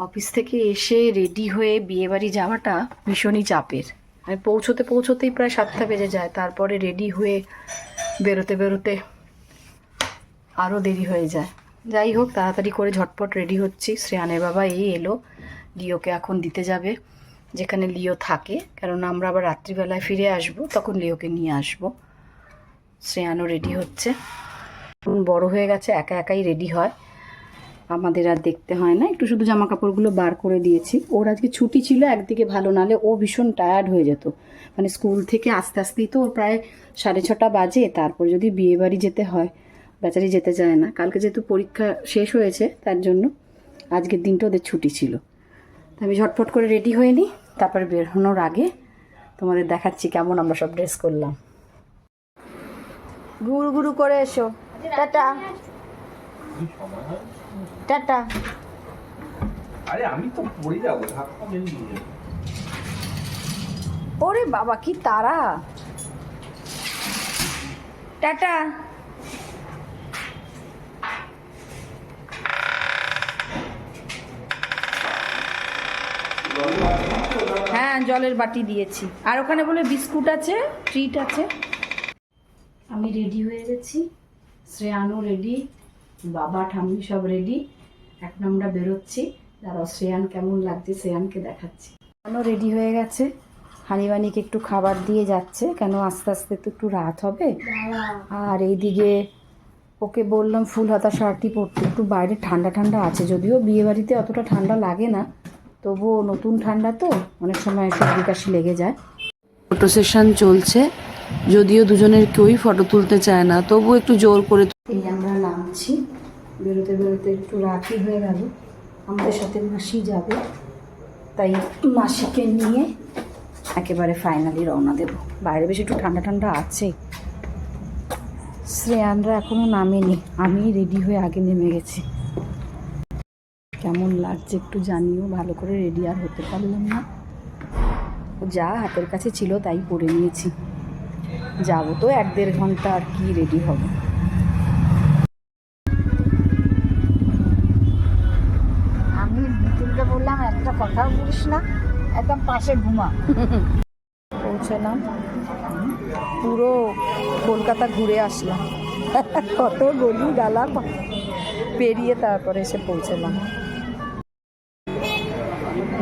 Office থেকে এসে ready হয়ে বিয়েবাড়ি যাওয়াটা ভীষণই চাপের। আমি পৌঁছতেই প্রায় 7টা বেজে যায়, তারপরে রেডি হয়ে বেরোতে বেরোতে আরও দেরি হয়ে যায়। যাই হোক, তাড়াতাড়ি করে ঝটপট রেডি হচ্ছি। শ্রেয়ানের বাবা এই এলো, লিওকে এখন দিতে যাবে যেখানে লিও থাকে, কারণ আমরা আবার রাত্রিবেলায় ফিরে আসব, তখন লিওকে নিয়ে আসব। শ্রেয়ানও রেডি হচ্ছে, বড় হয়ে গেছে, একা একাই রেডি হয়, আমাদের আর দেখতে হয় না। একটু শুধু জামা কাপড়গুলো বার করে দিয়েছি। ওর আজকে ছুটি ছিল, একদিকে ভালো, নালে ও ভীষণ টায়ার্ড হয়ে যেত। মানে স্কুল থেকে আস্তে আস্তেই তো ওর প্রায় 6:30 বাজে, তারপর যদি বিয়েবাড়ি যেতে হয়, বেচারি যেতে চায় না। কালকে যেহেতু পরীক্ষা শেষ হয়েছে, তার জন্য আজকের দিনটা ওদের ছুটি ছিল। তো আমি ঝটপট করে রেডি হয়ে নিই, তারপরে বেরোনোর আগে তোমাদের দেখাচ্ছি কেমন আমরা সব ড্রেস করলাম। ঘুরু ঘুরু করে এসো। Tata tata. আরে আমি তো পড়ে যাবো। ওরে বাবা কি তারা! টাটা। হ্যাঁ, জলের বাটি দিয়েছি, আর ওখানে বলে বিস্কুট আছে, ট্রিট আছে। আমি রেডি হয়ে গেছি, শ্রেয়ানও রেডি, বাবা ঠাম্মি সব রেডি। এখন আমরা বেরোচ্ছি। দাঁড়াও, শ্রেয়ান কেমন লাগছে শ্রেয়ানকে দেখাচ্ছি। শ্রেয়ানও রেডি হয়ে গেছে, হানিবানিকে একটু খাবার দিয়ে যাচ্ছে, কেন আস্তে আস্তে তো একটু রাত হবে। আর এইদিকে ওকে বললাম ফুল হাতা শার্টই পরতে, একটু বাইরে ঠান্ডা ঠান্ডা আছে, যদিও বিয়েবাড়িতে অতটা ঠান্ডা লাগে না, তবুও নতুন ঠান্ডা তো অনেক সময় সর্দি কাশি লেগে যায়। ফটো সেশন চলছে, যদিও দুজনের কেউই ফটো তুলতে চায় না, তবু একটু জোর করে। এই আমরা নামছি, বেরোতে বেরোতে একটু রাতই হয়ে গেল। আমাদের সাথে মাসি যাবে, তাই মাসিকে নিয়ে একেবারে ফাইনালি রওনা দেব। বাইরে বেশি একটু ঠান্ডা ঠান্ডা আছে। শ্রেয়ানরা এখনো নামেনি, আমি রেডি হয়ে আগে নেমে গেছি। কেমন লাগছে একটু জানিও, ভালো করে রেডি আর হতে পারলাম না, যা হাতের কাছে ছিল তাই পরে নিয়েছি। যাবো তো 1-1.5 ঘন্টা, আর কি রেডি হব। আমি মিতুলকে বললাম একটা কথাও বলিস না, একদম পাশে ঘুমা। পৌঁছলাম, পুরো কলকাতা ঘুরে আসলাম, কত গলি গালা পেরিয়ে তারপরে এসে পৌঁছলাম।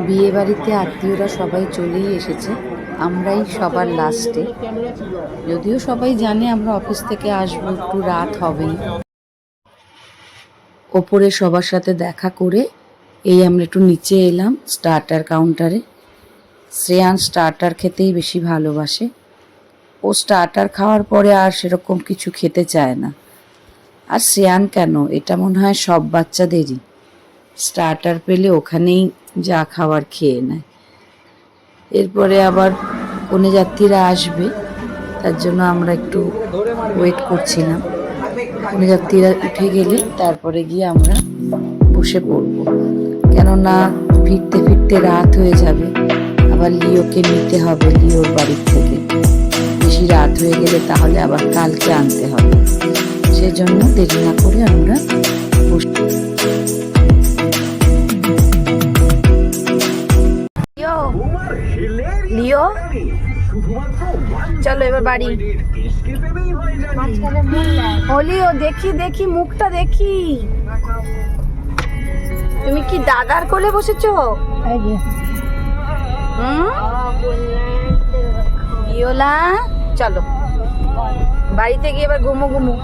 বিয়ে বাড়িতে আত্মীয়রা সবাই চলেই এসেছে, আমরাই সবার লাস্টে। যদিও সবাই জানে আমরা অফিস থেকে আসবো, একটু রাত হবেই। ওপরে সবার সাথে দেখা করে এই আমরা একটু নিচে এলাম স্টার্টার কাউন্টারে। শ্রেয়ান স্টার্টার খেতেই বেশি ভালোবাসে, ও স্টার্টার খাওয়ার পরে আর সেরকম কিছু খেতে চায় না। আর শ্রেয়ান কেন, এটা মনে হয় সব বাচ্চাদেরই, স্টার্টার পেলে ওখানেই যা খাবার খেয়ে নেয়। এরপরে আবার কনে যাত্রীরা আসবে, তার জন্য আমরা একটু ওয়েট করছিলাম। কনে যাত্রীরা উঠে গেলে তারপরে গিয়ে আমরা বসে পড়বো, কেননা ফিরতে ফিরতে রাত হয়ে যাবে। আবার লিওকে নিতে হবে লিওর বাড়ির থেকে, বেশি রাত হয়ে গেলে তাহলে আবার কালকে আনতে হবে, সেজন্য দেরি না করে আমরা বসে। লিও চলো এবার বাড়ি। ও লিও, দেখি দেখি মুখটা দেখি। তুমি কি দাদার কোলে বসেছো? লিওলা চলো বাড়িতে গিয়ে এবার ঘুমো ঘুমো।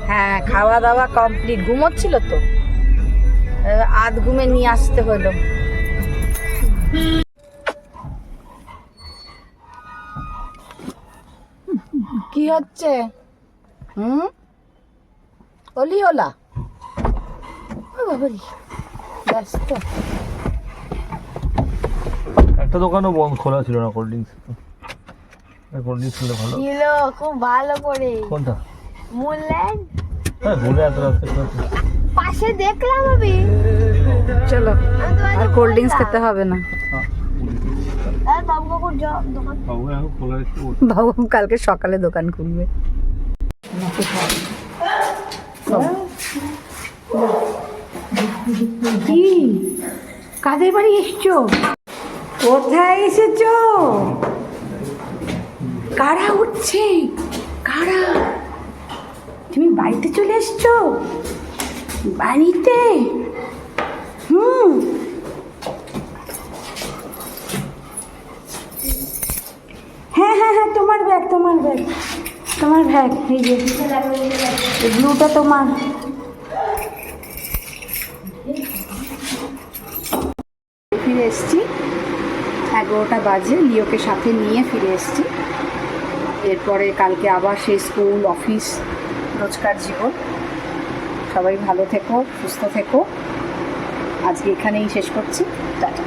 হ্যাঁ, খাওয়া দাওয়া কমপ্লিট, ঘুমোচ্ছিল তো, আধ ঘুমে নিয়ে আসতে হলো। কি হচ্ছে? ওলি ওলা ব্যস্ত। একটা দোকানও বন্ধ, খোলা ছিল না। কোল্ড ড্রিঙ্কস ছিল ভালো ছিল, খুব ভালো করে। কোনটা? মুনল্যান্ড। হ্যাঁ, ভুলে এত রাস্তা পাশে দেখলাম আমি। চলো, আর কোল্ড ড্রিঙ্কস খেতে হবে না। বাবু কাকুর দোকান খোলা রেখে বাবু কালকে সকালে দোকান খুলবে। কি কাদের বাড়ি এসছো? কোথায় এসেছো? কারা উঠছে? কারা? তুমি বাড়িতে চলে এসছো? বাড়িতে? হ্যাঁ হ্যাঁ হ্যাঁ, তোমার ব্যাগ, তোমার ব্যাগ, তোমার ব্যাগ, এই যে ব্লুটা তোমার। ফিরে এসছি, 11টা বাজে, লিওকে সাথে নিয়ে ফিরে এসছি। এরপরে কালকে আবার সেই স্কুল অফিস রোজকার জীবন। সবাই ভালো থেকো, সুস্থ থেকো। আজকে এখানেই শেষ করছি, টাটা।